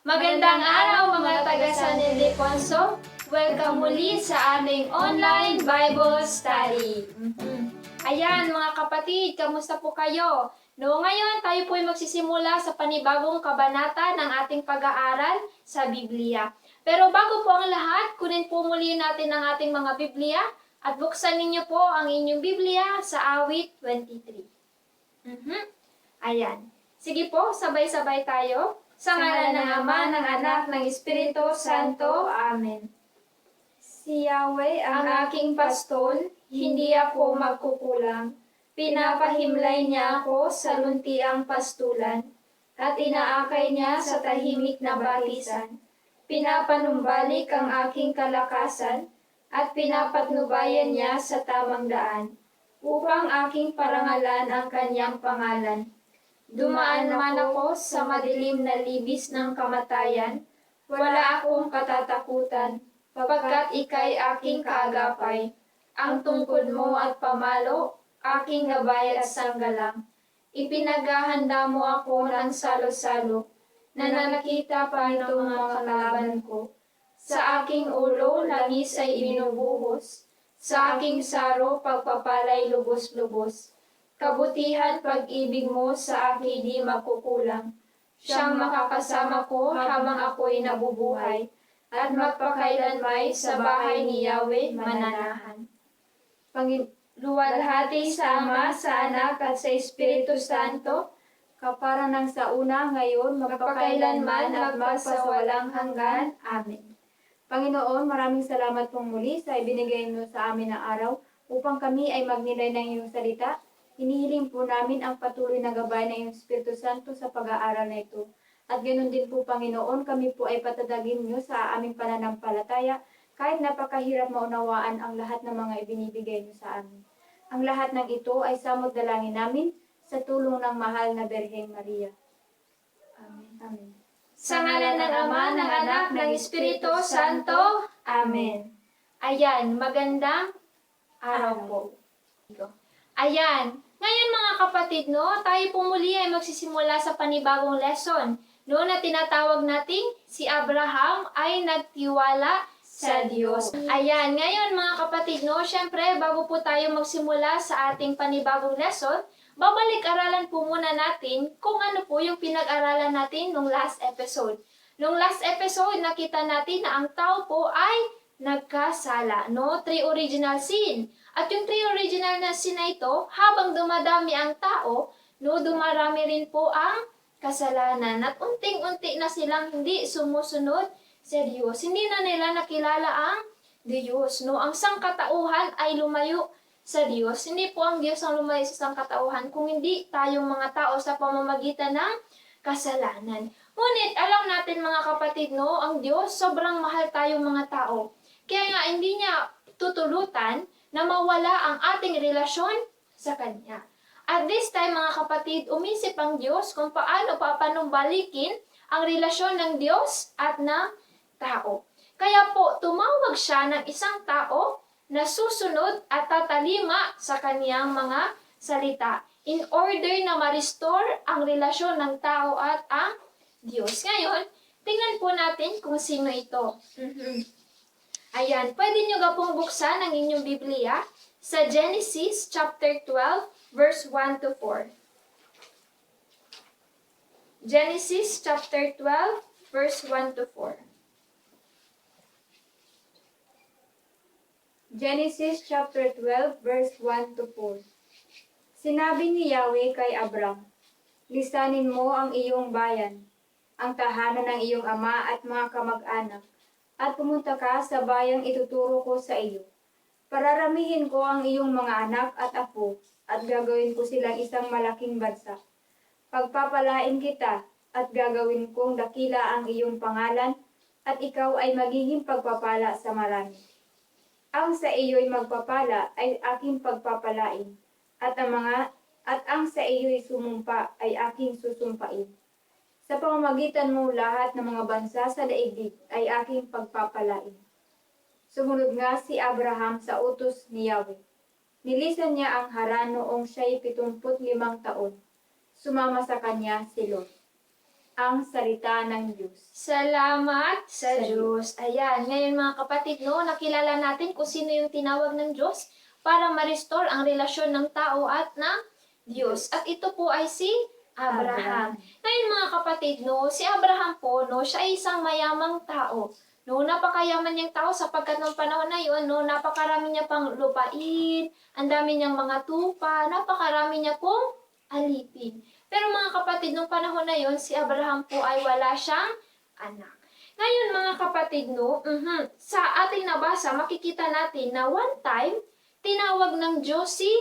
Magandang araw mga taga San Ildefonso! Welcome muli sa aming online Bible Study. Ayan mga kapatid, kamusta po kayo? Ngayon tayo po ay magsisimula sa panibagong kabanata ng ating pag-aaral sa Biblia. Pero bago po ang lahat, kunin po muli natin ang ating mga Biblia at buksan ninyo po ang inyong Biblia sa awit 23. Ayan. Sige po, sabay-sabay tayo. Sa ngalan ng Ama, ng Anak, ng Espiritu Santo. Amen. Si Yahweh ang aking pastol, hindi ako magkukulang. Pinapahimlay niya ako sa luntiang pastulan, at inaakay niya sa tahimik na batisan. Pinapanumbalik ang aking kalakasan, at pinapatnubayan niya sa tamang daan, upang aking parangalan ang kanyang pangalan. Dumaan man ako sa madilim na libis ng kamatayan, wala akong katatakutan, pagkat ika'y aking kaagapay. Ang tungkod mo at pamalo, aking gabay at sanggalang. Ipinaghahanda mo ako ng salo-salo, nananakita pa itong mga kalaban ko. Sa aking ulo, langis ay ibinubuhos, sa aking saro, pagpapalay lubos-lubos. Kabutihan pag-ibig mo sa akin di makukulang. Siyang makakasama ko habang ako'y nabubuhay, at magpakailanmay sa bahay ni Yahweh mananahan. Luwalhati sa Ama, sa Anak, at sa Espiritu Santo, kapara ng sa una, ngayon, magpakailanman, at magpasawalang hanggan. Amen. Panginoon, maraming salamat pong muli sa ibinigay mo sa amin na araw upang kami ay magnilay ng iyong salita. Hinihiling po namin ang patuloy na gabay ng iyong Espiritu Santo sa pag-aaral na ito. At ganoon din po, Panginoon, kami po ay patadagin niyo sa aming pananampalataya kahit napakahirap maunawaan ang lahat ng mga ibinibigay niyo sa amin. Ang lahat ng ito ay samot dalangin namin sa tulong ng mahal na Birheng Maria. Amen. Amen. Sa ngalan ng Ama, ng Anak, ng Espiritu Santo. Amen. Ayan, magandang araw po. Ayan, ngayon mga kapatid, tayo po muli ay magsisimula sa panibagong lesson. Na tinatawag nating si Abraham ay nagtiwala sa Diyos. Ayan, ngayon mga kapatid, syempre bago po tayo magsimula sa ating panibagong lesson, babalik-aralan po muna natin kung ano po yung pinag-aralan natin nung last episode. Nung last episode, nakita natin na ang tao po ay nagkasala, Three original sin. At yung three original na sin na ito, habang dumadami ang tao, dumarami rin po ang kasalanan. At unting-unti na silang hindi sumusunod sa Diyos. Hindi na nila nakilala ang Diyos, Ang sangkatauhan ay lumayo sa Diyos. Hindi po ang Diyos ang lumayo sa sangkatauhan, kung hindi tayong mga tao sa pamamagitan ng kasalanan. Ngunit alam natin mga kapatid, ang Diyos, sobrang mahal tayong mga tao. Kaya nga hindi niya tutulutan na mawala ang ating relasyon sa Kanya. At this time mga kapatid, umisip ang Diyos kung paano papanumbalikin ang relasyon ng Diyos at ng tao. Kaya po, tumawag siya ng isang tao na susunod at tatalima sa Kaniyang mga salita in order na ma-restore ang relasyon ng tao at ang Diyos. Ngayon, tingnan po natin kung sino ito. Ayan, pwede nyo pong buksan ang inyong Biblia sa Genesis chapter 12, verse 1 to 4. Genesis chapter 12, verse 1 to 4. Genesis chapter 12, verse 1 to 4. Sinabi ni Yahweh kay Abram, lisanin mo ang iyong bayan, ang tahanan ng iyong ama at mga kamag-anak, at pumunta ka sa bayang ituturo ko sa iyo. Pararamihin ko ang iyong mga anak at apo, at gagawin ko silang isang malaking bansa. Pagpapalain kita, at gagawin kong dakila ang iyong pangalan, at ikaw ay magiging pagpapala sa marami. Ang sa iyo'y magpapala ay aking pagpapalain, at ang sa iyo'y sumumpa ay aking susumpain. Sa pamamagitan mo lahat ng mga bansa sa daigdig ay aking pagpapalain. Sumunod nga si Abraham sa utos ni Yahweh. Nilisan niya ang Haran noong siya'y 75 taon. Sumama sa kanya si Lot. ang salita ng Diyos. Salamat sa Sa Diyos. Ayan, ngayon mga kapatid, no, nakilala natin kung sino yung tinawag ng Diyos para ma-restore ang relasyon ng tao at ng Diyos. At ito po ay si Abraham. Ngayon mga kapatid, no, si Abraham po, no, siya ay isang mayamang tao. No, napakayaman niyang tao sapagkat nung panahon na yun, no, napakarami niya pang lupain, ang dami niyang mga tupa, napakarami niya pong alipin. Pero mga kapatid, nung panahon na yun, si Abraham po ay wala siyang anak. Ngayon mga kapatid, no, sa ating nabasa, makikita natin na one time, tinawag ng Diyos si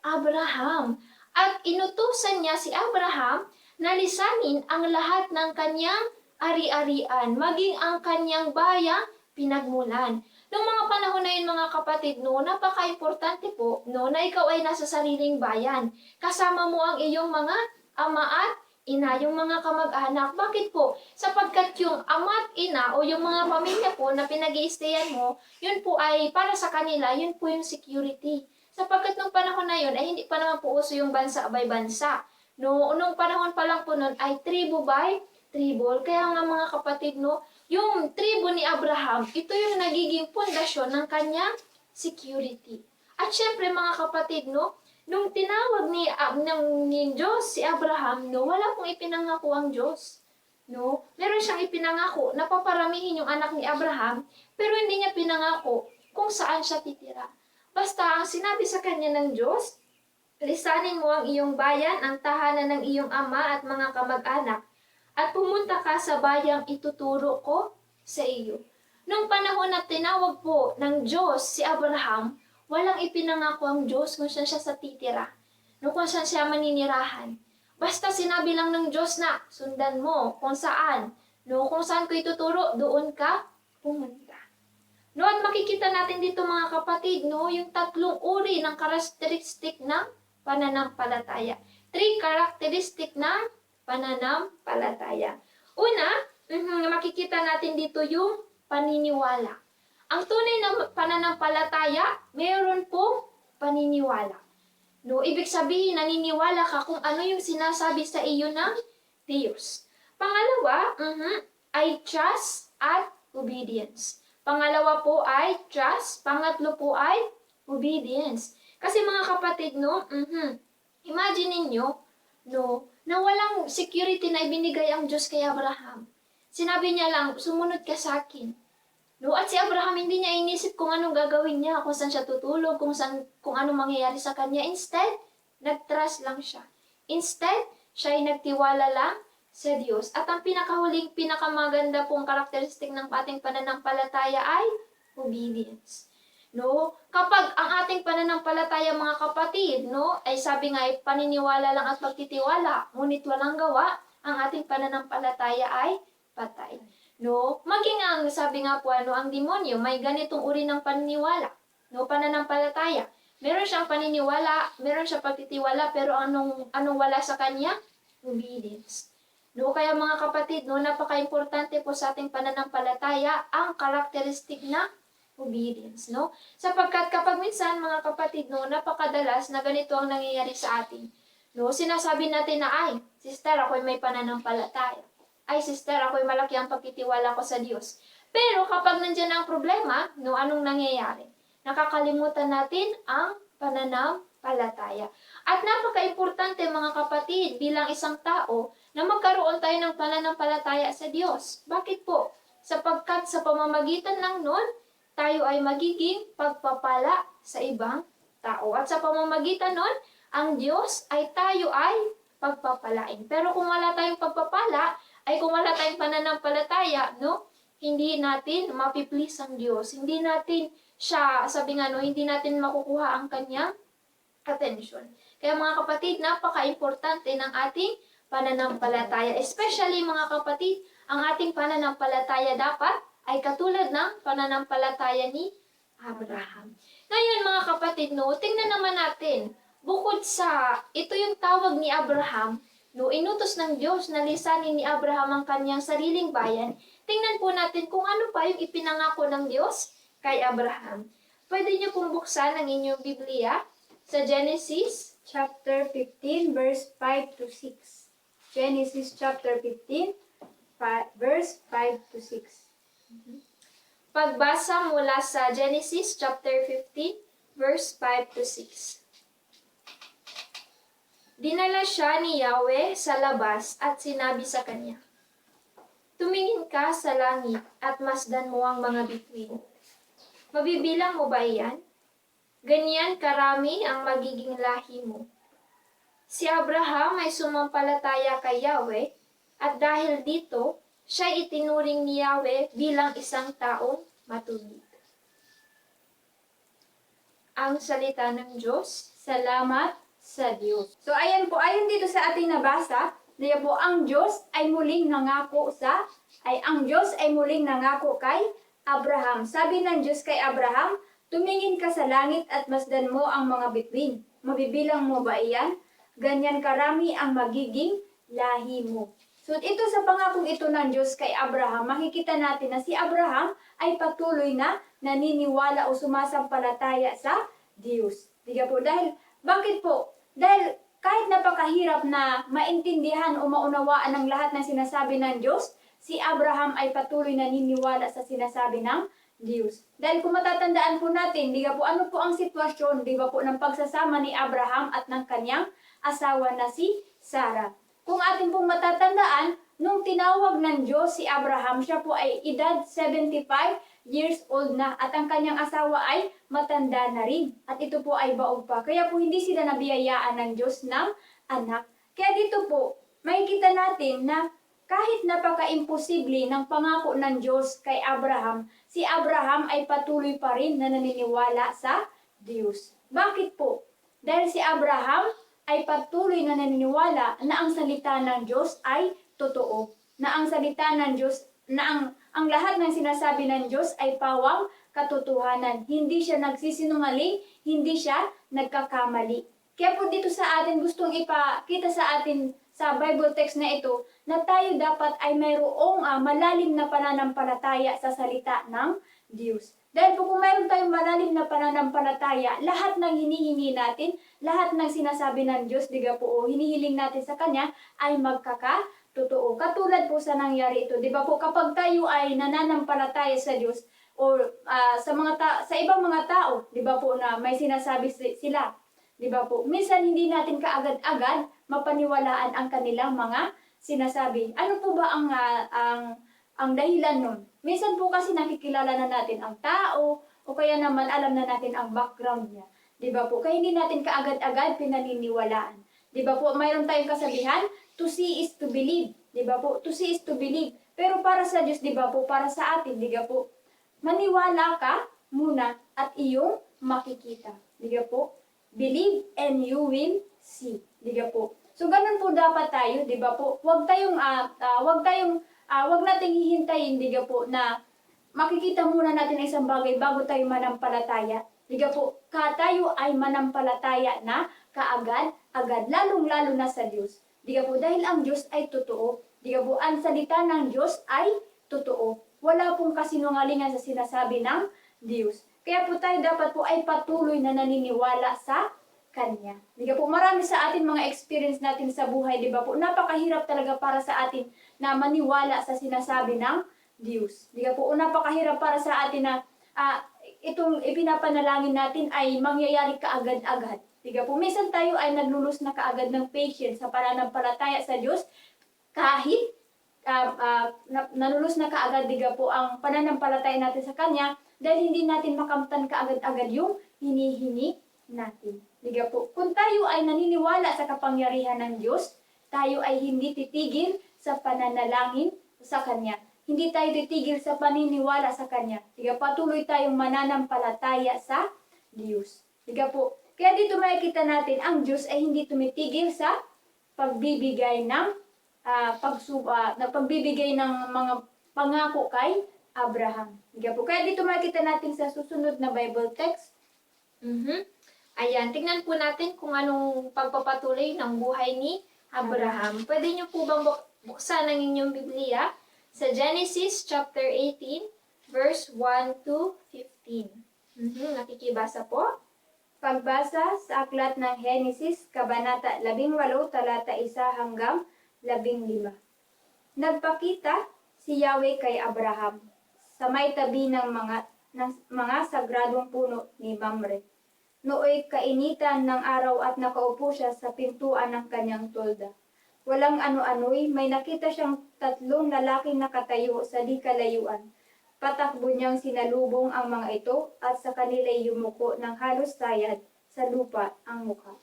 Abraham. At inutusan niya si Abraham na lisanin ang lahat ng kanyang ari-arian, maging ang kanyang bayang pinagmulan. Noong mga panahon na yun mga kapatid, no, napaka-importante po no, na ikaw ay nasa sariling bayan. Kasama mo ang iyong mga ama at ina, yung mga kamag-anak. Bakit po? Sapagkat yung ama at ina o yung mga pamilya po na pinag-i-stayan mo, yun po ay para sa kanila, yun po yung security. Sapagkat nung panahon na yun ay hindi pa naman po uso yung bansa by bansa. No, nung panahon pa lang po nun ay tribo by tribo. Kaya nga mga kapatid, no, yung tribo ni Abraham, ito yung nagiging pundasyon ng kanyang security. At syempre mga kapatid, no, nung tinawag ni Diyos si Abraham, no, wala pong ipinangako ang Diyos. No, meron siyang ipinangako na paparamihin yung anak ni Abraham, pero hindi niya pinangako kung saan siya titira. Basta ang sinabi sa kanya ng Diyos, lisanin mo ang iyong bayan, ang tahanan ng iyong ama at mga kamag-anak, at pumunta ka sa bayang ituturo ko sa iyo. Nung panahon na tinawag po ng Diyos si Abraham, walang ipinangako ang Diyos kung saan siya sa titira, no, kung saan siya maninirahan. Basta sinabi lang ng Diyos na sundan mo kung saan, no, kung saan ko ituturo, doon ka pumunta. No, at makikita natin dito mga kapatid, no, yung tatlong uri ng karakteristik ng pananampalataya. 3 characteristic ng pananampalataya. Una, makikita natin dito yung paniniwala. Ang tunay na pananampalataya, mayroon pong paniniwala. No, ibig sabihin, naniniwala ka kung ano yung sinasabi sa iyo ng Diyos. Pangalawa, ay trust at obedience. Pangalawa po ay trust, pangatlo po ay obedience. Kasi mga kapatid, no, imagine ninyo, no, na walang security na ibinigay ang Diyos kay Abraham. Sinabi niya lang, sumunod ka sa akin. No, at si Abraham hindi niya inisip kung anong gagawin niya, kung saan siya tutulog, kung anong mangyayari sa kanya. Instead, nag-trust lang siya. Instead, siya ay nagtiwala lang sa Diyos. At ang pinakamaganda pong karakteristik ng ating pananampalataya ay obedience. No, kapag ang ating pananampalataya mga kapatid, no, ay sabi nga ay paniniwala lang at pagtitiwala, ngunit walang gawa, ang ating pananampalataya ay patay. No, maging ang sabi nga po ang demonyo, may ganitong uri ng paniniwala, no, pananampalataya. Meron siyang paniniwala, meron siyang pagtitiwala, pero anong wala sa kanya? Obedience. No, kaya mga kapatid, no, napaka-importante po sa ating pananampalataya ang karakteristik na obedience, no? Sapagkat kapag minsan, mga kapatid, no, napakadalas na ganito ang nangyayari sa atin. No, sinasabi natin na, ay, sister, ako'y may pananampalataya. Ay, sister, ako'y malaki ang pagtitiwala ko sa Diyos. Pero kapag nandiyan ang problema, no, anong nangyayari? Nakakalimutan natin ang pananampalataya. At napaka-importante, mga kapatid, bilang isang tao, na magkaroon tayo ng pananampalataya sa Diyos. Bakit po? Sapagkat sa pamamagitan ng nun, tayo ay magiging pagpapala sa ibang tao. At sa pamamagitan nun, ang Diyos ay tayo ay pagpapalain. Pero kung wala tayong pagpapala, ay kung wala tayong pananampalataya, no, hindi natin mapiplease ang Diyos. Hindi natin siya, sabi nga, no, hindi natin makukuha ang kanyang attention. Kaya mga kapatid, napaka-importante ng ating pananampalataya. Especially mga kapatid, ang ating pananampalataya dapat ay katulad ng pananampalataya ni Abraham. Ngayon mga kapatid, no, tingnan naman natin, bukod sa, ito yung tawag ni Abraham, no, inutos ng Diyos na lisanin ni Abraham ang kanyang sariling bayan, tingnan po natin kung ano pa yung ipinangako ng Diyos kay Abraham. Pwede niyo pong buksan ang inyong Biblia sa Genesis Chapter 15, verse 5 to 6. Genesis chapter 15, verse 5 to 6. Pagbasa mula sa Genesis chapter 15, verse 5 to 6. Dinala siya ni Yahweh sa labas at sinabi sa kanya, tumingin ka sa langit at masdan mo ang mga bituin. Mabibilang mo ba iyan? Ganyan karami ang magiging lahi mo. Si Abraham ay sumampalataya kay Yahweh at dahil dito, siya itinuring ni Yahweh bilang isang taong matuwid. Ang salita ng Diyos. Salamat sa Diyos. So ayan po, ayon dito sa ating nabasa, diya po ang Diyos ay muling nangako kay Abraham. Sabi ng Diyos kay Abraham, tumingin ka sa langit at masdan mo ang mga bituin. Mabibilang mo ba iyan? Ganyan karami ang magiging lahi mo. So ito sa pangakong ito ng Diyos kay Abraham, makikita natin na si Abraham ay patuloy na naniniwala o sumasampalataya sa Diyos. Diga po, bakit po? Dahil kahit napakahirap na maintindihan o maunawaan ang lahat ng sinasabi ng Diyos, si Abraham ay patuloy naniniwala sa sinasabi ng Diyos. Dahil kung matatandaan po natin, diga po, ano po ang sitwasyon, diba po, ng pagsasama ni Abraham at ng kanyang asawa na si Sarah. Kung atin pong matatandaan, nung tinawag ng Diyos si Abraham, siya po ay edad 75 years old na at ang kanyang asawa ay matanda na rin. At ito po ay baog pa. Kaya po hindi sila nabiyayaan ng Diyos ng anak. Kaya dito po, makikita natin na kahit napaka-imposible ng pangako ng Diyos kay Abraham, si Abraham ay patuloy pa rin na naniniwala sa Diyos. Bakit po? Dahil si Abraham ay patuloy na naniniwala na ang salita ng Diyos ay totoo. Na ang salita ng Diyos, na ang lahat ng sinasabi ng Diyos ay pawang katotohanan. Hindi siya nagsisinungaling, hindi siya nagkakamali. Kaya po dito sa atin, gustong ipakita sa atin sa Bible text na ito, na tayo dapat ay mayroong malalim na pananampalataya sa salita ng Diyos. Dahil po kung mayroon tayong malalim na pananampalataya, lahat ng hinihingi natin, lahat ng sinasabi ng Diyos, diga po, o hinihiling natin sa Kanya, ay magkakatotoo. Katulad po sa nangyari ito, di ba po, kapag tayo ay nananampalataya sa Diyos, o sa ibang mga tao, di ba po, na may sinasabi sila, di ba po, minsan hindi natin kaagad-agad mapaniwalaan ang kanilang mga sinasabi. Ano po ba ang dahilan nun? Minsan po kasi nakikilala na natin ang tao o kaya naman alam na natin ang background niya. Di ba po? Kaya hindi natin kaagad-agad pinaniniwalaan. Di ba po? Mayroon tayong kasabihan, to see is to believe. Di ba po? To see is to believe. Pero para sa Diyos, di ba po? Para sa atin, di ba po? Maniwala ka muna at iyong makikita. Di ba po? Believe and you will see. Di ba po? So ganun po dapat tayo, di ba po? Huwag nating hihintayin, diga po, na makikita muna natin ang isang bagay bago tayo manampalataya. Diga po, tayo ay manampalataya na kaagad-agad, lalong-lalo na sa Diyos. Diga po, dahil ang Diyos ay totoo. Diga po, ang salita ng Diyos ay totoo. Wala pong kasinungalingan sa sinasabi ng Diyos. Kaya po tayo dapat po ay patuloy na naniniwala sa Kanya. Diga po, marami sa atin mga experience natin sa buhay, di ba po? Napakahirap talaga para sa atin na maniwala sa sinasabi ng Diyos. Diga po, napakahirap para sa atin na itong ipinapanalangin natin ay mangyayari kaagad-agad. Diga po, minsan tayo ay naglulus na kaagad ng patience sa pananampalataya sa Diyos kahit nalulus na kaagad, diga po, ang pananampalataya natin sa Kanya dahil hindi natin makamtan kaagad-agad yung hinihingi natin. Diga po, kung tayo ay naniniwala sa kapangyarihan ng Diyos, tayo ay hindi titigil sa pananalangin sa Kanya. Hindi tayo titigil sa paniniwala sa Kanya. Diga, patuloy tayong mananampalataya sa Diyos. Diga po, kaya dito makikita natin, ang Diyos ay hindi tumitigil sa pagbibigay ng pagbibigay ng mga pangako kay Abraham. Diga po, kaya dito makikita natin sa susunod na Bible text. Ayan, tingnan po natin kung anong pagpapatuloy ng buhay ni Abraham. Pwede niyo po bang buksan ang inyong Biblia sa Genesis chapter 18, verse 1 to 15. Nakikibasa po. Pagbasa sa aklat ng Genesis, Kabanata 18, talata 1 hanggang 15. Nagpakita si Yahweh kay Abraham sa may tabi ng mga sagradong puno ni Mamre. Nooy kainitan ng araw at nakaupo siya sa pintuan ng kanyang tolda. Walang ano-ano'y may nakita siyang 3 lalaking nakatayo sa di kalayuan. Patakbo niyang sinalubong ang mga ito at sa kanila'y yumuko ng halos sayad sa lupa ang mukha.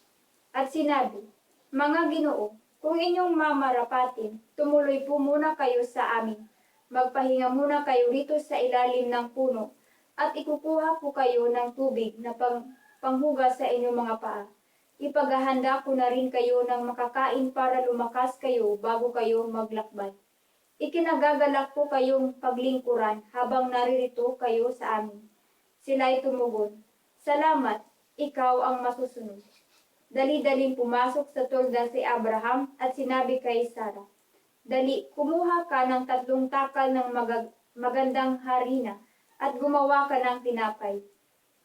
At sinabi, "Mga Ginoo, kung inyong mamarapatin, tumuloy po muna kayo sa amin. Magpahinga muna kayo rito sa ilalim ng puno at ikukuha po kayo ng tubig na panghugas sa inyong mga paa. Ipaghahanda ko na rin kayo ng makakain para lumakas kayo bago kayo maglakbay. Ikinagagalak ko kayong paglingkuran habang naririto kayo sa amin." Sila'y tumugon, "Salamat, ikaw ang masusunod." Dali-daling pumasok sa tolda si Abraham at sinabi kay Sarah, "Dali, kumuha ka ng 3 takal ng magandang harina at gumawa ka ng tinapay."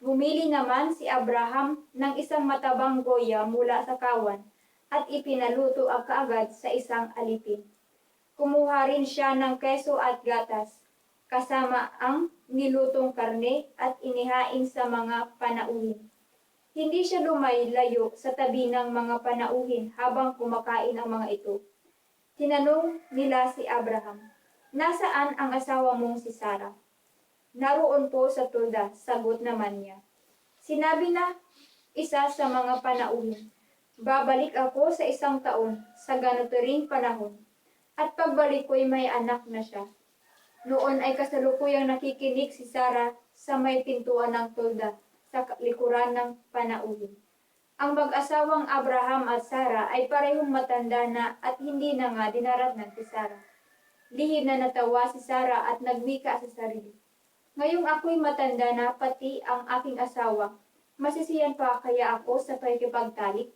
Bumili naman si Abraham ng isang matabang goya mula sa kawan at ipinaluto kaagad sa isang alipin. Kumuha rin siya ng keso at gatas, kasama ang nilutong karne at inihain sa mga panauhin. Hindi siya lumayo sa tabi ng mga panauhin habang kumakain ang mga ito. Tinanong nila si Abraham, "Nasaan ang asawa mong si Sarah?" "Naroon po sa tolda," sagot naman niya. Sinabi na isa sa mga panauhin, "Babalik ako sa 1 taon sa ganito ring panahon, at pagbalik ko'y may anak na siya." Noon ay kasalukuyang nakikinig si Sarah sa may pintuan ng tolda sa likuran ng panauhin. Ang mag-asawang Abraham at Sarah ay parehong matanda na at hindi na nga dinaratnan si Sarah. Lihim na natawa si Sarah at nagwika sa sarili, "Ngayong ako'y matanda na pati ang aking asawa, masisiyan pa kaya ako sa pakikipagtalik?"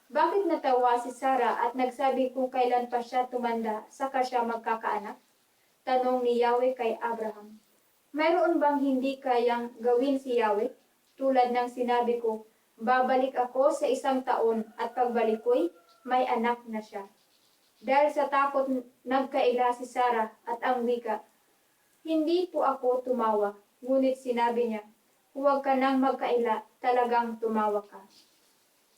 Bakit natawa si Sarah at nagsabi kung kailan pa siya tumanda saka siya magkakaanak? Tanong ni Yahweh kay Abraham. Mayroon bang hindi kayang gawin si Yahweh? Tulad ng sinabi ko, babalik ako sa 1 taon at pagbalik ko'y may anak na siya. Dahil sa takot nagkaila si Sarah at ang wika, "Hindi po ako tumawa." Ngunit sinabi niya, "Huwag ka nang magkaila, talagang tumawa ka."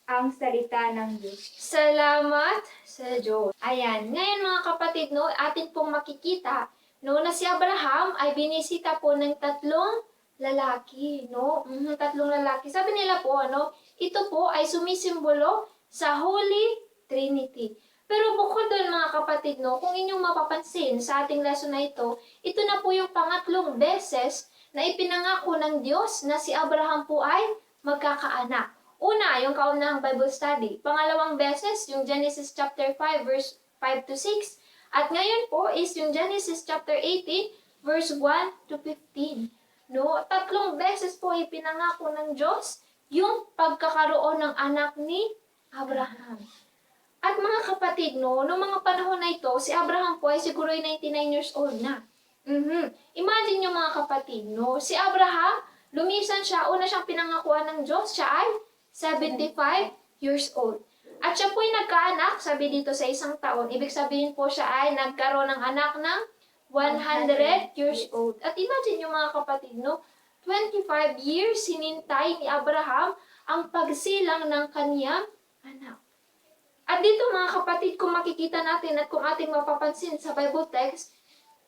Ang salita ng Diyos. Salamat sa Diyos. Ayan, ngayon mga kapatid, no, atin pong makikita, no, na si Abraham ay binisita po ng 3 lalaki, no? 3 lalaki. Sabi nila po, ano, ito po ay sumisimbolo sa Holy Trinity. Pero bukod doon mga kapatid, no, kung inyong mapapansin sa ating lesson na ito na po yung pangatlong beses na ipinangako ng Diyos na si Abraham po ay magkakaanak. Una, yung kaunahang Bible study. Pangalawang beses, yung Genesis chapter 5, verse 5 to 6. At ngayon po is yung Genesis chapter 18, verse 1 to 15. No, 3 beses po ipinangako ng Diyos yung pagkakaroon ng anak ni Abraham. At mga kapatid, no, noong mga panahon na ito, si Abraham po ay siguro 99 years old na. Imagine nyo mga kapatid, no, si Abraham, lumisan siya, una siyang pinangakuan ng Diyos, siya ay 75 years old. At siya po'y nagkaanak, sabi dito sa 1 taon, ibig sabihin po siya ay nagkaroon ng anak ng 100 years old. At imagine yung mga kapatid, no? 25 years sinintay ni Abraham ang pagsilang ng kaniyang anak. At dito mga kapatid, kung makikita natin at kung ating mapapansin sa Bible text,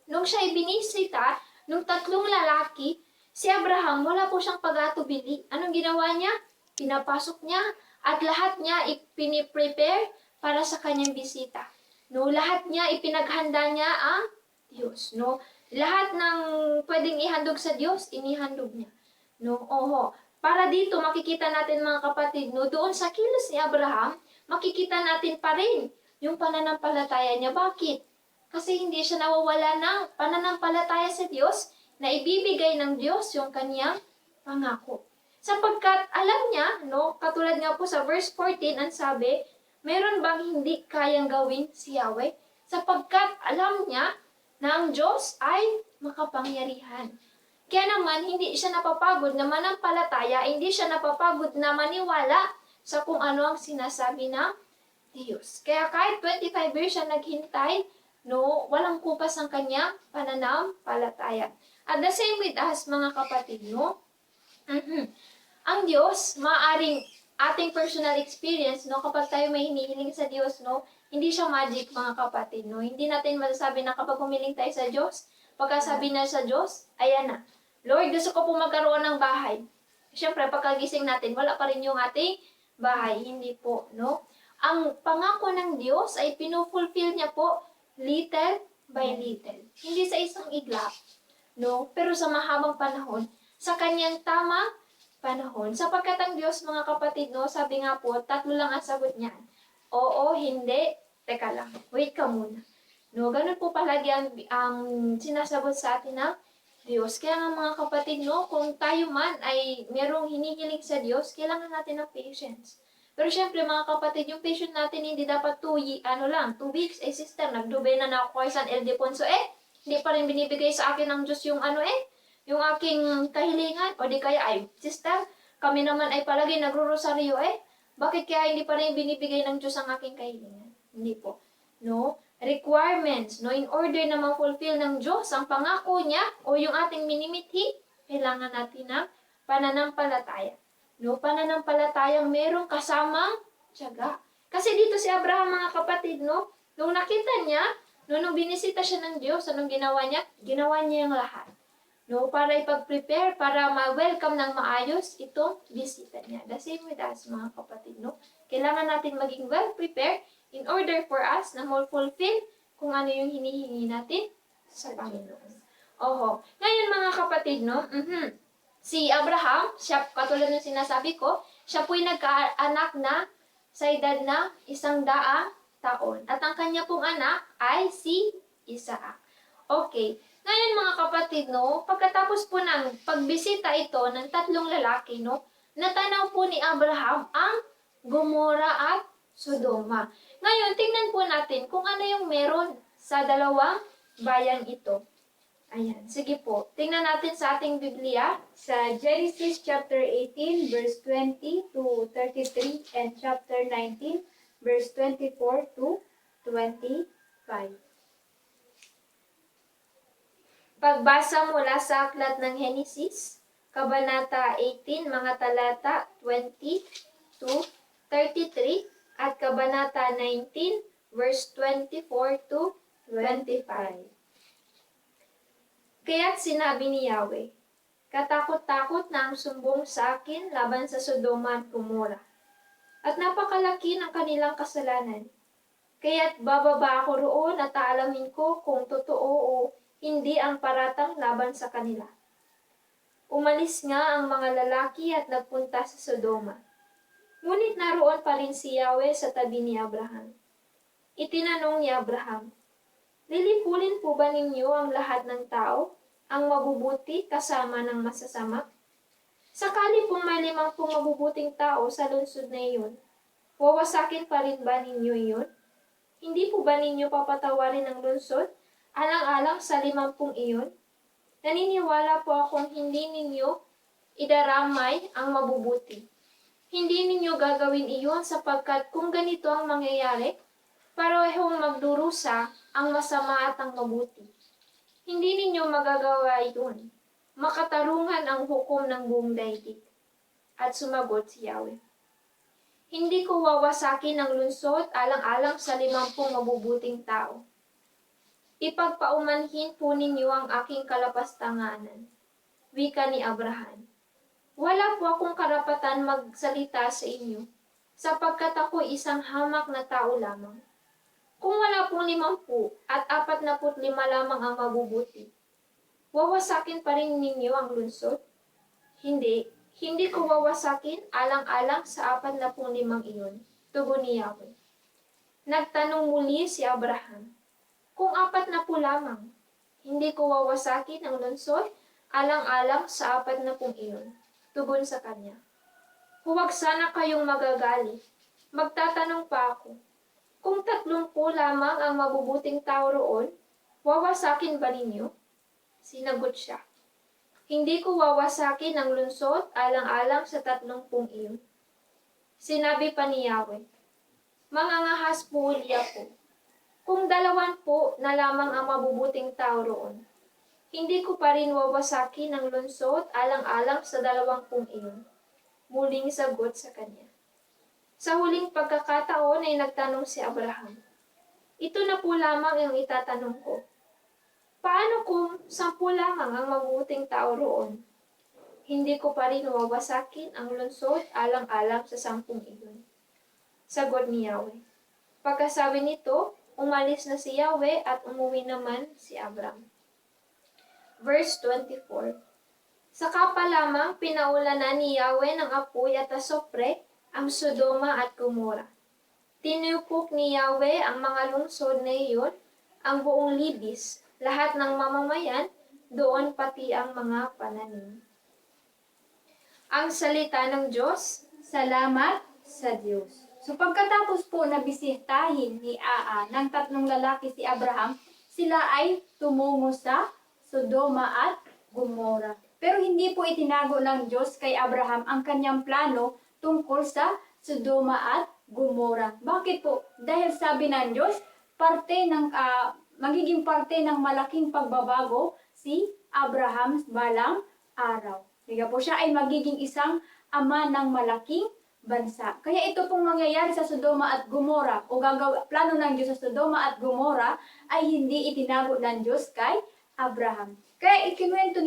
nung siya ibinisita, nung 3 lalaki, si Abraham, wala po siyang pag-atubili. Anong ginawa niya? Pinapasok niya at lahat niya ipiniprepare para sa kanyang bisita. No, lahat niya ipinaghanda niya ang Diyos, no? Lahat ng pwedeng ihandog sa Diyos, inihandog niya. No, oho. Para dito makikita natin mga kapatid, no, doon sa kilos ni Abraham, makikita natin pa rin yung pananampalataya niya. Bakit? Kasi hindi siya nawawala ng pananampalataya sa Diyos na ibibigay ng Diyos yung kanyang pangako. Sapagkat alam niya, no, katulad nga po sa verse 14, ang sabi, meron bang hindi kayang gawin si Yahweh? Sapagkat alam niya na ang Diyos ay makapangyarihan. Kaya naman, hindi siya napapagod na manampalataya, hindi siya napapagod na maniwala sa kung ano ang sinasabi ng Diyos. Kaya kahit 25 years siya naghintay, no, walang kupas ang kanyang pananampalataya. At the same with us, mga kapatid, no? Ang Diyos, maaring ating personal experience, no, kapag tayo may hinihiling sa Diyos, no, hindi siya magic, mga kapatid, no. Hindi natin masasabi na kapag humiling tayo sa Diyos, pagkasabi na sa Diyos, ayan na, Lord, gusto ko po magkaroon ng bahay. Siyempre, pagkagising natin, wala pa rin yung ating bahay. Hindi po, no? Ang pangako ng Diyos ay pinufulfill niya po little by little. Hindi sa isang iglap, no? Pero sa mahabang panahon, sa kanyang tamang panahon. Sapagkat ang Diyos, mga kapatid, no, sabi nga po, 3 lang ang sagot niyan. Oo, hindi, teka lang, wait ka muna. No, ganun po palagi ang sinasagot sa atin ng Diyos. Kaya nga mga kapatid, no, kung tayo man ay merong hinihiling sa Diyos, kailangan natin ng patience. Pero syempre mga kapatid, yung patience natin hindi dapat 2 weeks, sister, nagdubay na ako kay San Ildefonso, hindi pa rin binibigay sa akin ng Diyos yung yung aking kahilingan, o di kaya ay, sister, kami naman ay palagi nagro-rosaryo, bakit kaya hindi pa rin binibigay ng Diyos ang aking kahilingan? Hindi po. No? Requirements, no? In order na ma-fulfill ng Diyos ang pangako niya o yung ating minimithi, kailangan natin ng pananampalataya. No? Pananampalatayang merong kasamang tiyaga. Kasi dito si Abraham, mga kapatid, no? Nung nakita niya, nung binisita siya ng Diyos, anong ginawa niya? Ginawa niya yung lahat. No, para ipag-prepare, para ma-welcome ng maayos itong bisita niya. The same with us, mga kapatid, no? Kailangan natin maging well-prepared in order for us na fulfill kung ano yung hinihingi natin sa Panginoon. Oho. Ngayon, mga kapatid, no? Si Abraham, siya, katulad ng sinasabi ko, siya po'y nagkaanak na sa edad na 100 taon. At ang kanya pong anak ay si Isaac. Okay. Ngayon mga kapatid, no, pagkatapos po ng pagbisita ito ng 3 lalaki, no, natanaw po ni Abraham ang Gomora at Sodoma. Ngayon, tingnan po natin kung ano yung meron sa dalawang bayan ito. Ayan, sige po. Tingnan natin sa ating Biblia. Sa Genesis chapter 18, verse 20 to 33, and chapter 19, verse 24 to 25. Pagbasa mula sa aklat ng Henesis, Kabanata 18, mga talata 20 to 33, at Kabanata 19, verse 24 to 25. Kaya't sinabi ni Yahweh, katakot-takot na ang sumbong sa akin laban sa Sodoma at Gomora, at napakalaki ng kanilang kasalanan. Kaya't bababa ako roon at aalamin ko kung totoo o hindi ang paratang laban sa kanila. Umalis nga ang mga lalaki at nagpunta sa Sodoma. Ngunit naroon pa rin si Yahweh sa tabi ni Abraham. Itinanong ni Abraham, lilipulin po ba ninyo ang lahat ng tao, ang mabubuti kasama ng masasama? Sakali pong may 50 mabubuting tao sa lungsod na iyon, wawasakin pa rin ba ninyo iyon? Hindi po ba ninyo papatawarin ang lungsod alang-alang sa 50 iyon? Naniniwala po akong hindi ninyo idaramay ang mabubuti. Hindi ninyo gagawin iyon sapagkat kung ganito ang mangyayari, parehong magdurusa ang masama at ang mabuti. Hindi ninyo magagawa iyon. Makatarungan ang hukom ng buong daigdig. At sumagot si Yahweh, hindi ko wawasakin ang lungsod alang-alang sa 50 mabubuting tao. Ipagpaumanhin po ninyo ang aking kalapastanganan. Wika ni Abraham. Wala po akong karapatan magsalita sa inyo, sapagkat ako isang hamak na tao lamang. Kung wala pong 50 at 45 lamang ang mabubuti, wawasakin pa rin ninyo ang lungsod? Hindi ko wawasakin alang-alang sa 45 iyon, tugon ni Yahweh. Nagtanong muli si Abraham, kung 40 lamang, hindi ko wawasakin ang lungsod alang-alang sa 40 iyon, tugon sa kanya. Huwag sana kayong magagalit. Magtatanong pa ako, kung 30 lamang ang mabubuting tao roon, wawasakin ba ninyo? Sinagot siya, hindi ko wawasakin ang lungsod alang-alang sa 30 iyon. Sinabi pa ni Yahweh, mangangahas po uli ako. Kung 20 na lamang ang mabubuting tao roon, hindi ko pa rin wawasakin ang lungsod alang-alang sa 20 iyon. Muling sagot sa kanya. Sa huling pagkakataon ay nagtanong si Abraham, ito na po lamang ang itatanong ko. Paano kung 10 lamang ang mabubuting tao roon? Hindi ko pa rin wawasakin ang lungsod alang-alang sa 10 iyon. Sagot ni Yahweh. Pagkasabi nito, umalis na si Yahweh at umuwi naman si Abram. Verse 24. Saka pa lamang pinaulanan ni Yahweh ng apoy at asopre ang Sodoma at Gomora. Tinupok ni Yahweh ang mga lungsod na iyon, ang buong libis, lahat ng mamamayan, doon pati ang mga pananim. Ang salita ng Diyos. Salamat sa Diyos. So pagkatapos po na bisitahin ni ng 3 lalaki si Abraham, sila ay tumungo sa Sodoma at Gomora. Pero hindi po itinago ng Diyos kay Abraham ang kanyang plano tungkol sa Sodoma at Gomora. Bakit po? Dahil sabi ng Diyos, magiging parte ng malaking pagbabago si Abraham balang araw. Diga po, siya ay magiging isang ama ng malaking bansa. Kaya ito pong mangyayari sa Sodoma at Gomora o plano ng Diyos sa Sodoma at Gomora ay hindi itinago ng Diyos kay Abraham. Kaya ikinuwento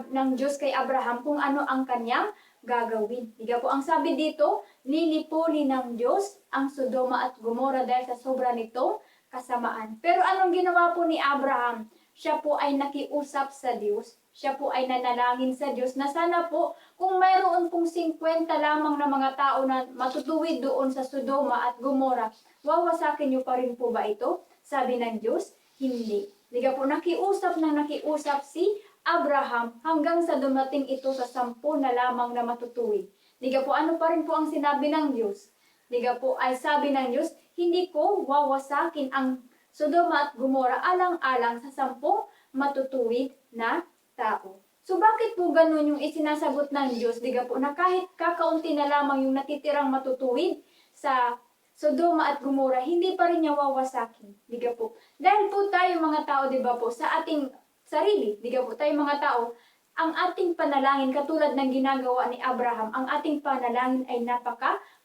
ng Diyos kay Abraham kung ano ang kanyang gagawin. Diga po, ang sabi dito, lilipulin ng Diyos ang Sodoma at Gomora dahil sa sobra nitong kasamaan. Pero anong ginawa po ni Abraham? Siya po ay nakiusap sa Diyos. Siya po ay nanalangin sa Diyos na sana po kung mayroon pong 50 lamang na mga tao na matutuwid doon sa Sodoma at Gomora, wawasakin niyo pa rin po ba ito? Sabi ng Diyos, hindi. Diga po, nakiusap si Abraham hanggang sa dumating ito sa 10 na lamang na matutuwid. Diga po, ano pa rin po ang sinabi ng Diyos? Diga po, ay sabi ng Diyos, hindi ko wawasakin ang Sodoma at Gomora alang-alang sa 10 matutuwid na tao. So bakit po ganun yung isinasagot ng Diyos? Diga po, na kahit kakaunti na lamang yung natitirang matutuwid sa Sodoma at Gomora, hindi pa rin niya wawasakin. Diga po. Dahil po tayo mga tao, diba po, sa ating sarili, diga po, tayo mga tao, ang ating panalangin, katulad ng ginagawa ni Abraham, ang ating panalangin ay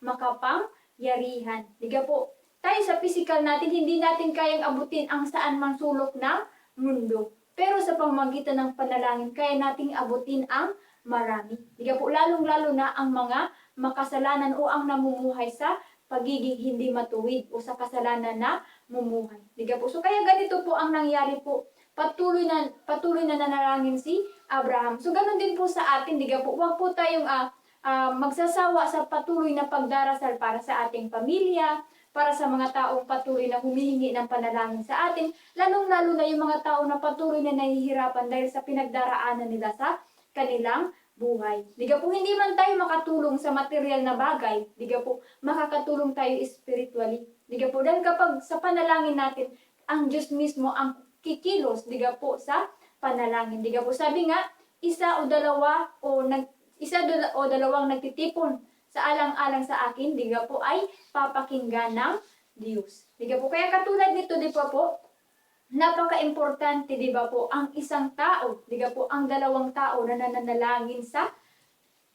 makapangyarihan. Diga po, tayo sa physical natin, hindi natin kayang abutin ang saan mang sulok ng mundo. Pero sa pamamagitan ng panalangin, kaya nating abutin ang marami. Diga po, lalong-lalo na ang mga makasalanan o ang namumuhay sa pagiging hindi matuwid o sa kasalanan na mumuhay. Diga po, so kaya ganito po ang nangyari po. Patuloy na nanalangin si Abraham. So ganun din po sa atin, diga po, huwag po tayong magsasawa sa patuloy na pagdarasal para sa ating pamilya, para sa mga taong patuloy na humihingi ng panalangin sa atin, lalong-lalo na yung mga tao na patuloy na nahihirapan dahil sa pinagdaraanan nila sa kanilang buhay. Diga po, hindi man tayo makatulong sa material na bagay, diga po, makakatulong tayo spiritually. Diga po, dahil kapag sa panalangin natin, ang Diyos mismo ang kikilos, diga po, sa panalangin. Diga po, sabi nga, isa o dalawang nagtitipon sa alang-alang sa akin, diga po, ay papakinggan ng Diyos. Diga po, kaya katulad nito, di ba po, napaka-importante, di ba po, ang isang tao, diga po, ang 2 tao na nananalangin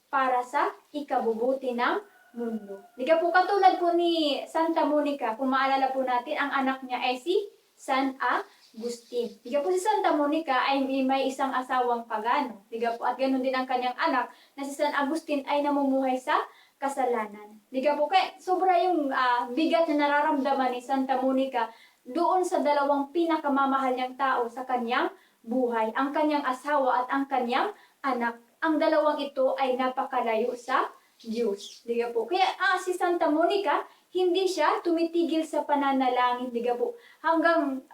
para sa ikabubuti ng mundo. Diga po, katulad po ni Santa Monica, kung maalala po natin, ang anak niya ay si San Agustin. Diga po, si Santa Monica ay may isang asawang pagano. Diga po, at ganoon din ang kanyang anak na si San Agustin ay namumuhay sa kasalanan. Diga po, kaya sobra yung bigat na nararamdaman ni Santa Monica doon sa 2 pinakamamahal niyang tao sa kanyang buhay, ang kanyang asawa at ang kanyang anak. Ang 2 ito ay napakalayo sa Diyos. Diga po, kaya si Santa Monica, hindi siya tumitigil sa pananalangin, diga po, hanggang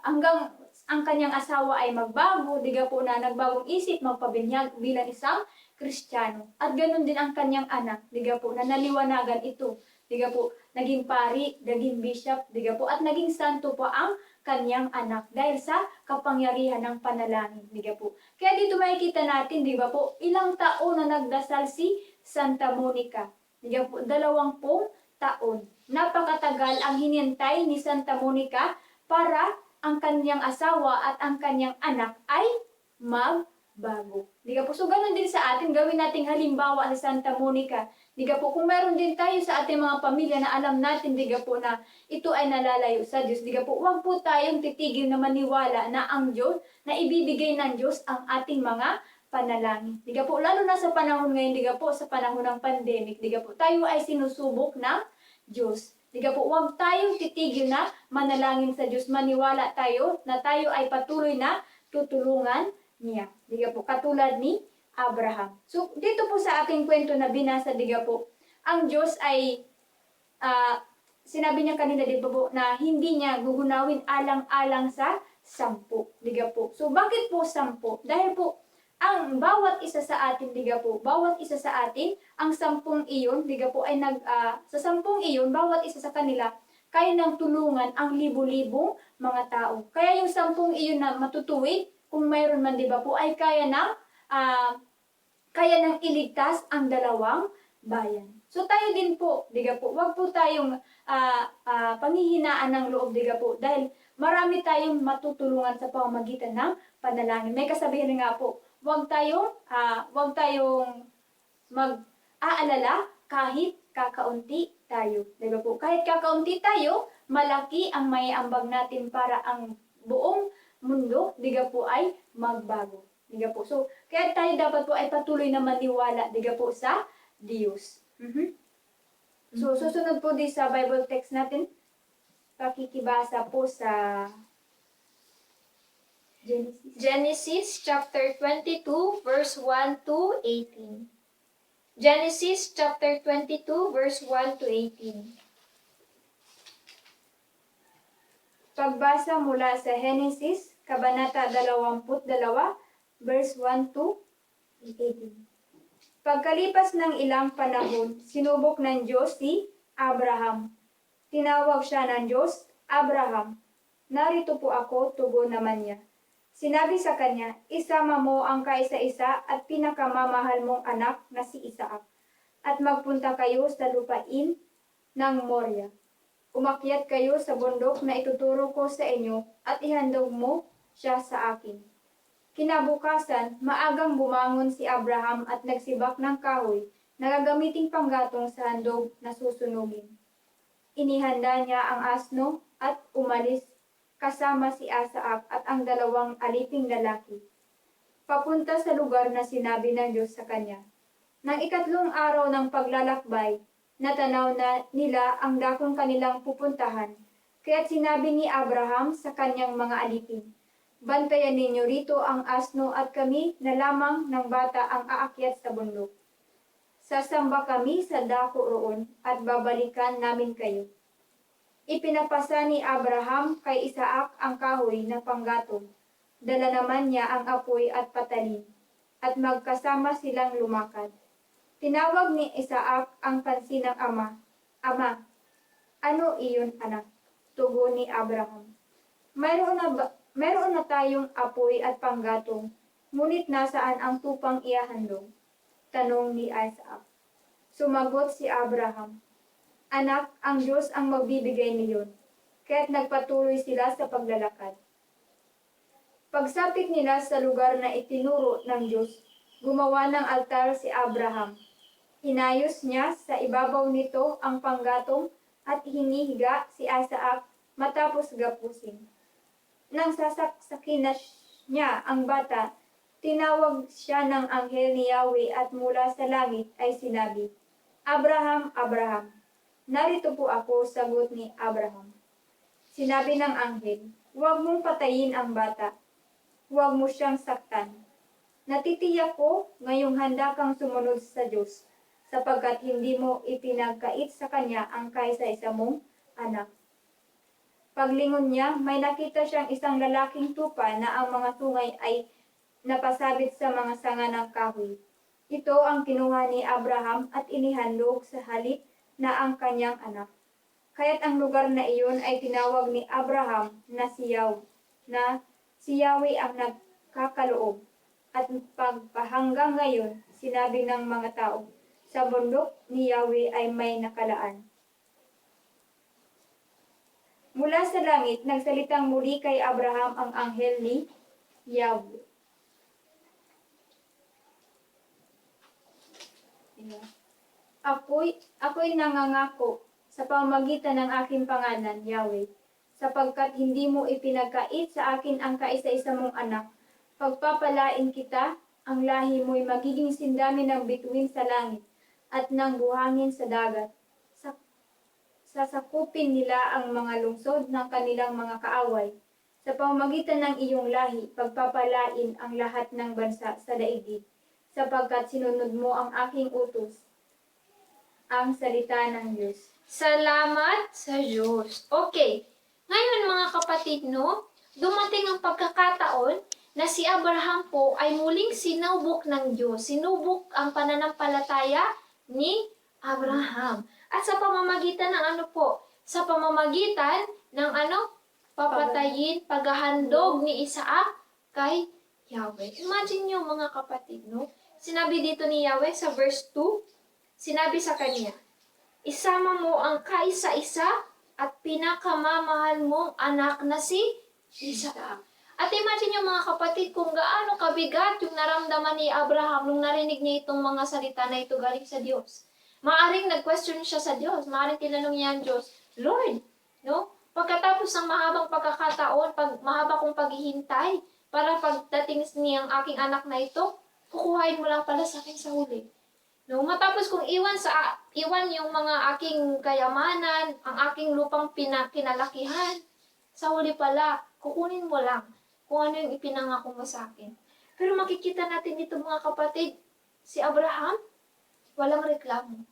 ang kanyang asawa ay magbago, diga po, na nagbagong isip, magpabinyag bilang isang Kristiyano. At ganoon din ang kanyang anak, diga po, na naliwanagan ito. Diga po, naging pari, naging bishop, diga po, at naging santo po ang kanyang anak dahil sa kapangyarihan ng panalangin, diga po. Kaya dito makikita natin, diba po, ilang taon na nagdasal si Santa Monica. Diga po, 20 taon. Napakatagal ang hinintay ni Santa Monica para ang kanyang asawa at ang kanyang anak ay magbago. Di ka po? So, ganun din sa atin, gawin nating halimbawa sa Santa Monica. Di ka po? Kung meron din tayo sa ating mga pamilya na alam natin, di ka po, na ito ay nalalayo sa Diyos. Di ka po? Huwag po tayong titigil na maniwala na ang Diyos, na ibibigay ng Diyos ang ating mga panalangin. Di ka po? Lalo na sa panahon ngayon, di ka po, sa panahon ng pandemic, di ka po, tayo ay sinusubok ng Diyos. Di ka po? Huwag tayong titigil na manalangin sa Diyos. Maniwala tayo na tayo ay patuloy na tutulungan niya. Di ka po? Katulad ni Abraham. So, dito po sa ating kwento na binasa, di ka po, ang Diyos ay, sinabi niya kanina, di ba po, na hindi niya gugunawin alang-alang sa 10. Di ka po? So, bakit po 10? Dahil po, ang bawat isa sa atin, di ka po, bawat isa sa atin, ang 10 iyon, di ka po, ay sa 10 iyon, bawat isa sa kanila, kaya nang tulungan ang libo-libong mga tao. Kaya yung 10 iyon na matutuwid, kung mayroon man, di ba po, ay kaya nang iligtas ang 2 bayan. So tayo din po, di ka po, wag po tayong panghihinaan ng loob, di ka po, dahil marami tayong matutulungan sa pamamagitan ng panalangin. May kasabihan nga po, wag tayong mag-aalala kahit kakaunti tayo. Di ba po? Kahit kakaunti tayo, malaki ang maiambag natin para ang buong mundo, di ka po, ay magbago. Di ka po? So, kaya tayo dapat po ay patuloy na maniwala, di ka po, sa Diyos. So, susunod po di sa Bible text natin, pakikibasa po sa Genesis chapter 22 verse 1 to 18. Genesis chapter 22 verse 1 to 18. Pagbasa mula sa Genesis, Kabanata 22, verse 1 to 18. Pagkalipas ng ilang panahon, sinubok ng Diyos si Abraham. Tinawag siya ng Diyos, Abraham. Narito po ako, tugon naman niya. Sinabi sa kanya, isama mo ang kaisa-isa at pinakamamahal mong anak na si Isaac, at magpunta kayo sa lupain ng Moria. Umakyat kayo sa bundok na ituturo ko sa inyo at ihandog mo siya sa akin. Kinabukasan, maagang bumangon si Abraham at nagsibak ng kahoy na gagamiting panggatong sa handog na susunugin. Inihanda niya ang asno at umalis kasama si Isaac at ang 2 aliping lalaki, papunta sa lugar na sinabi ng Diyos sa kanya. Nang 3 araw ng paglalakbay, natanaw na nila ang dakong kanilang pupuntahan, kaya't sinabi ni Abraham sa kanyang mga alipin, bantayan ninyo rito ang asno at kami na lamang ng bata ang aakyat sa bundok. Sasamba kami sa dako roon at babalikan namin kayo. Ipinapasa ni Abraham kay Isaac ang kahoy na panggatong. Dala naman niya ang apoy at patalin, at magkasama silang lumakad. Tinawag ni Isaac ang pansinang ama. Ama, ano iyon anak? Tugon ni Abraham. Mayroon na tayong apoy at panggatong, ngunit nasaan ang tupang ihahandog? Tanong ni Isaac. Sumagot si Abraham, anak, ang Diyos ang magbibigay niyon. Kaya't nagpatuloy sila sa paglalakad. Pagsapit nila sa lugar na itinuro ng Diyos, gumawa ng altar si Abraham. Inayos niya sa ibabaw nito ang panggatong at hinihiga si Isaac matapos gapusin. Nang sasaksakin na niya ang bata, tinawag siya ng anghel ni Yahweh at mula sa langit ay sinabi, Abraham, Abraham. Narito po ako, sagot ni Abraham. Sinabi ng anghel, huwag mong patayin ang bata. Huwag mo siyang saktan. Natitiyak ko ngayong handa kang sumunod sa Diyos, sapagkat hindi mo ipinagkait sa kanya ang kaisa-isa mong anak. Paglingon niya, may nakita siyang isang lalaking tupa na ang mga tungay ay napasabit sa mga sanga ng kahoy. Ito ang kinuha ni Abraham at inihandog sa halip na ang kanyang anak. Kaya't ang lugar na iyon ay tinawag ni Abraham na si Yahweh ang nagkakaloob. At pagpahanggang ngayon, sinabi ng mga tao, sa bundok ni Yahweh ay may nakalaan. Mula sa langit, nagsalitang muli kay Abraham ang anghel ni Yahweh. Ako'y nangangako sa pamamagitan ng aking pangalan, Yahweh, sapagkat hindi mo ipinagkait sa akin ang kaisa-isa mong anak. Pagpapalain kita, ang lahi mo'y magiging sindami ng bituin sa langit at ng buhangin sa dagat. Sasakupin nila ang mga lungsod ng kanilang mga kaaway. Sa pamamagitan ng iyong lahi, pagpapalain ang lahat ng bansa sa daigdig, sapagkat sinunod mo ang aking utos, ang salita ng Diyos. Salamat sa Diyos. Okay. Ngayon mga kapatid, no, dumating ang pagkakataon na si Abraham po ay muling sinubok ng Diyos. Sinubok ang pananampalataya ni Abraham. At sa pamamagitan ng ano po? Sa pamamagitan ng ano? Papatayin, paghahandog ni Isaac kay Yahweh. Imagine nyo mga kapatid, no? Sinabi dito ni Yahweh sa verse 2, sinabi sa kanya, isama mo ang kaisa-isa at pinakamamahal mong anak na si Isaac. At imagine nyo mga kapatid kung gaano kabigat yung naramdaman ni Abraham nung narinig niya itong mga salita na ito galing sa Diyos. Maaring nag-question siya sa Diyos. Maaring tinanong niya ang Diyos, Lord, no? Pagkatapos ng mahabang pagkakataon, mahaba kong paghihintay, para pagdating niyang aking anak na ito, kukuhain mo lang pala sa akin sa huli. No, matapos kong iwan yung mga aking kayamanan, ang aking lupang kinalakihan, sa huli pala, kukunin mo lang kung ano yung ipinangako mo sa akin. Pero makikita natin dito mga kapatid, si Abraham, walang reklamo.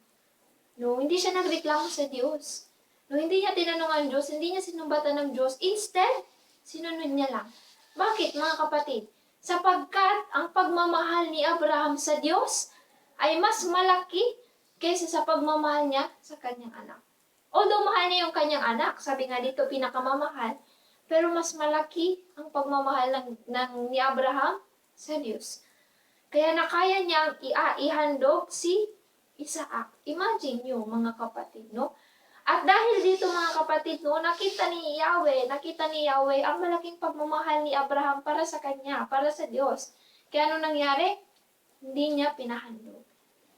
No, hindi siya nagreklamo sa Diyos. No, hindi niya tinanong ang Diyos, hindi niya sinumbatan ng Diyos. Instead, sinunod niya lang. Bakit mga kapatid? Sapagkat ang pagmamahal ni Abraham sa Diyos ay mas malaki kaysa sa pagmamahal niya sa kanyang anak. Although mahal niya yung kanyang anak, sabi nga dito pinakamamahal, pero mas malaki ang pagmamahal ni Abraham sa Diyos. Kaya nakaya niyang ihandog si Isaac. Imagine nyo mga kapatid, no? At dahil dito mga kapatid, no, nakita ni Yahweh ang malaking pagmamahal ni Abraham para sa kanya, para sa Diyos. Kaya ano nangyari? Hindi niya pinahandog.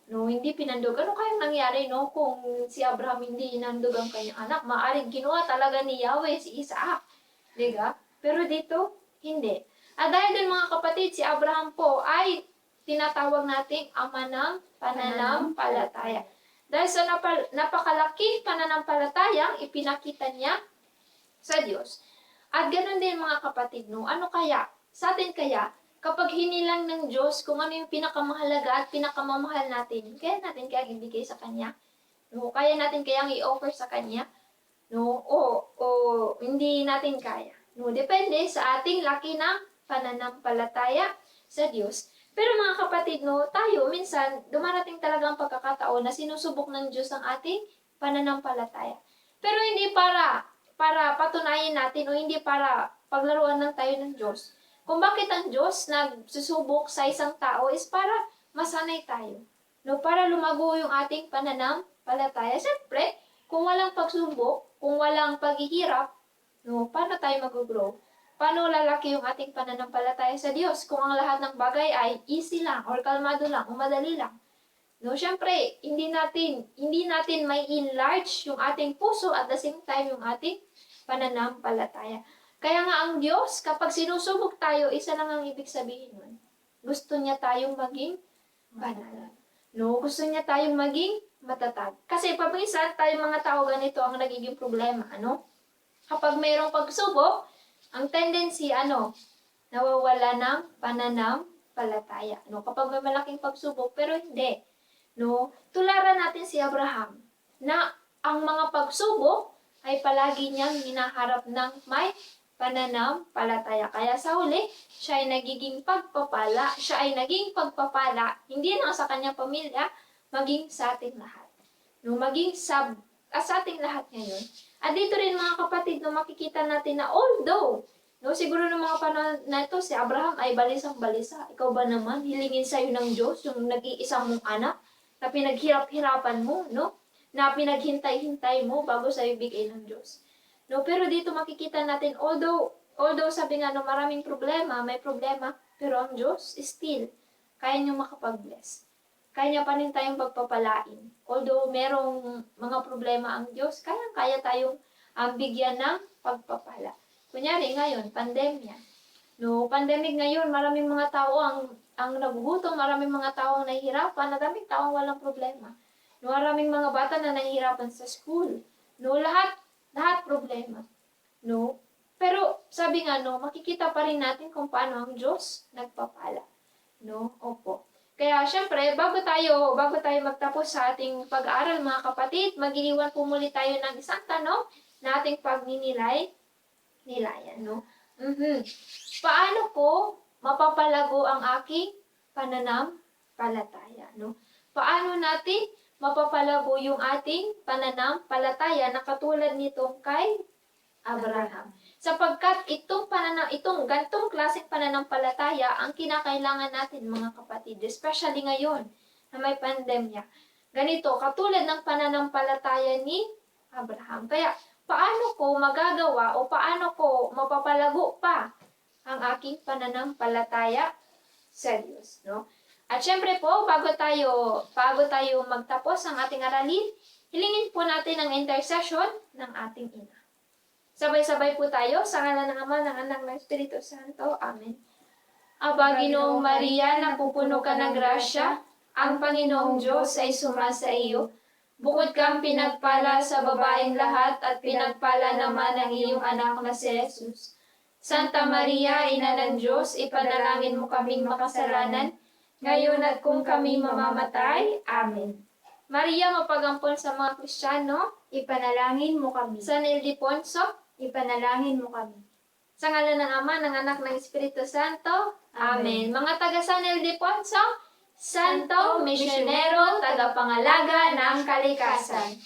No, hindi pinandog. Ano kayang nangyari, no, kung si Abraham hindi hinandog ang kanyang anak? Maaring ginawa talaga ni Yahweh si Isaac. Diba? Pero dito, hindi. At dahil din mga kapatid, si Abraham po ay tinatawag nating ama ng pananampalataya. Dahil sa napakalaking pananampalatayang ipinakita niya sa Diyos. At ganoon din mga kapatid, no? Ano kaya? Sa atin kaya, kapag hinilang ng Diyos kung ano yung pinakamahalaga at pinakamamahal natin, kaya natin kayang ibigay sa Kanya? No? Kaya natin kayang i-offer sa Kanya? No? O hindi natin kaya? No? Depende sa ating laki ng pananampalataya sa Diyos. Pero mga kapatid, no, tayo minsan dumarating talagang pagkakataon na sinusubok ng Diyos ang ating pananampalataya. Pero hindi para patunayan natin o hindi para paglaruan lang tayo ng Diyos. Kung bakit ang Diyos nagsusubok sa isang tao is para masanay tayo. No, para lumago yung ating pananampalataya. Siyempre, kung walang pagsubok, kung walang paghihirap, no, paano tayo mag-grow? Paano lalaki yung ating pananampalataya sa Diyos kung ang lahat ng bagay ay easy lang or kalmado lang o madali lang? No, syempre, hindi natin may enlarge yung ating puso at the same time yung ating pananampalataya. Kaya nga ang Diyos, kapag sinusubok tayo, isa lang ang ibig sabihin nun. Gusto niya tayong maging banal. No, gusto niya tayong maging matatag. Kasi paminsan tayong mga tao ganito ang nagiging problema, ano? Kapag mayroong pagsubok, ang tendency, nawawala ng pananampalataya. No? Kapag may malaking pagsubok, pero hindi. No? Tularan natin si Abraham na ang mga pagsubok ay palagi niyang hinaharap ng may pananampalataya. Kaya sa huli, siya ay nagiging pagpapala. Siya ay naging pagpapala, hindi lang sa kanyang pamilya, maging sa ating lahat. No? Maging sa ating lahat ngayon. At dito rin mga kapatid, no, makikita natin na although, no, siguro ng mga panahon na ito, si Abraham ay balisang-balisa. Ikaw ba naman, hilingin sa'yo ng Diyos, yung nag-iisang mong anak, na pinaghirap-hirapan mo, no? Na pinaghintay-hintay mo bago sa'yo bigay ng Diyos. No, pero dito makikita natin, although sabi nga, no, maraming problema, may problema, pero ang Diyos still, kaya niyo makapag-bless. Kaya niya pa rin tayong pagpapalain. Although merong mga problema ang Diyos, kaya tayong bigyan ng pagpapala. Kunyari ngayon, pandemya. No, pandemic ngayon, maraming mga tao ang nagugutom, maraming mga tao ang nahihirapan, maraming tao walang problema. No, maraming mga bata na nahihirapan sa school. No, lahat problema. No, pero sabi nga, no, makikita pa rin natin kung paano ang Diyos nagpapala. No, opo. Kaya syempre, bago tayo magtapos sa ating pag-aaral mga kapatid, mag-iniwan po muli tayo ng isang tanong na ating nilayan, no? Paano ko mapapalago ang aking pananampalataya, no? Paano natin mapapalago yung ating pananampalataya na katulad nitong kay Abraham? Sapagkat itong gantong klaseng pananampalataya ang kinakailangan natin mga kapatid, especially ngayon na may pandemya. Ganito, katulad ng pananampalataya ni Abraham. Kaya, paano ko magagawa o paano ko mapapalago pa ang aking pananampalataya sa Diyos, no? At syempre po, bago tayo magtapos ang ating aralin, hilingin po natin ang intercession ng ating Ina. Sabay-sabay po tayo sa ngalan ng Ama, ng Anak, ng Espiritu Santo. Amen. Aba, Ginoong Maria, napupuno ka ng grasya, ang Panginoong Diyos ay sumasa iyo. Bukod kang pinagpala sa babaeng lahat at pinagpala naman ang iyong anak na si Jesus. Santa Maria, Ina ng Diyos, ipanalangin mo kaming makasalanan, ngayon at kung kami mamamatay. Amen. Maria, mapagampon sa mga Kristiyano, Ipanalangin mo kami. San Ildefonso, Ipanalangin mo kami. sa ngalan ng Ama, ng Anak, ng Espiritu Santo. Amen. Mga taga San Ildefonso, Santo Misyonero, tagapangalaga ng kalikasan.